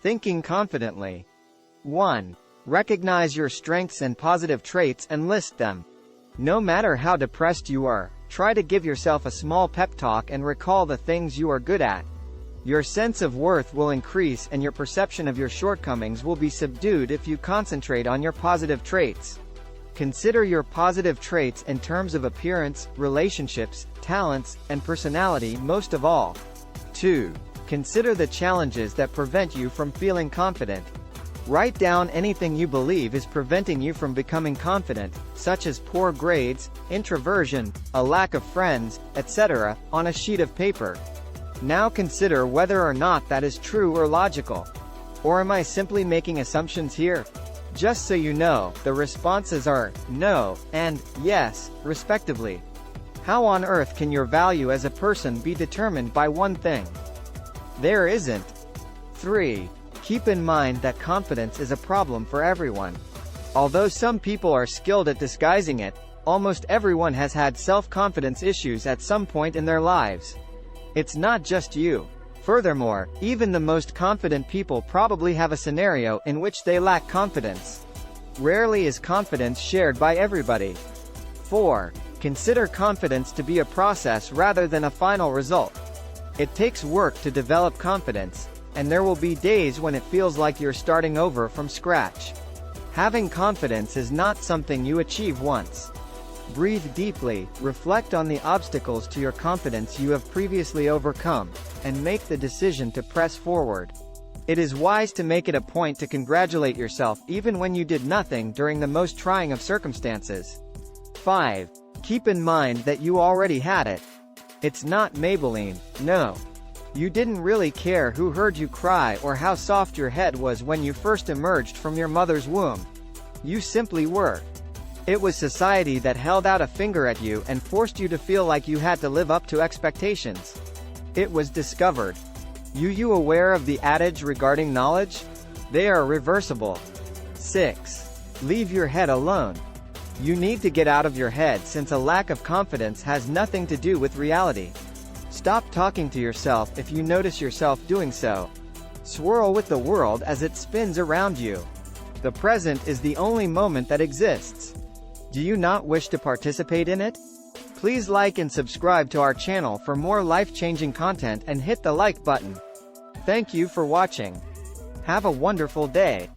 Thinking confidently. 1. Recognize your strengths and positive traits and list them. No matter how depressed you are, try to give yourself a small pep talk and recall the things you are good at. Your sense of worth will increase and your perception of your shortcomings will be subdued if you concentrate on your positive traits. Consider your positive traits in terms of appearance, relationships, talents, and personality most of all. 2. Consider the challenges that prevent you from feeling confident. Write down anything you believe is preventing you from becoming confident, such as poor grades, introversion, a lack of friends, etc., on a sheet of paper. Now consider whether or not that is true or logical. Or am I simply making assumptions here? Just so you know, the responses are no and yes, respectively. How on earth can your value as a person be determined by one thing? There isn't. 3. Keep in mind that confidence is a problem for everyone. Although some people are skilled at disguising it, almost everyone has had self-confidence issues at some point in their lives. It's not just you. Furthermore, even the most confident people probably have a scenario in which they lack confidence. Rarely is confidence shared by everybody. 4. Consider confidence to be a process rather than a final result. It takes work to develop confidence, and there will be days when it feels like you're starting over from scratch. Having confidence is not something you achieve once. Breathe deeply, reflect on the obstacles to your confidence you have previously overcome, and make the decision to press forward. It is wise to make it a point to congratulate yourself even when you did nothing during the most trying of circumstances. 5. Keep in mind that you already had it. It's not Maybelline, no. You didn't really care who heard you cry or how soft your head was when you first emerged from your mother's womb. You simply were. It was society that held out a finger at you and forced you to feel like you had to live up to expectations. It was discovered. You aware of the adage regarding knowledge? They are reversible. 6. Leave your head alone. You need to get out of your head since a lack of confidence has nothing to do with reality. Stop talking to yourself if you notice yourself doing so. Swirl with the world as it spins around you. The present is the only moment that exists. Do you not wish to participate in it? Please like and subscribe to our channel for more life-changing content and hit the like button. Thank you for watching. Have a wonderful day.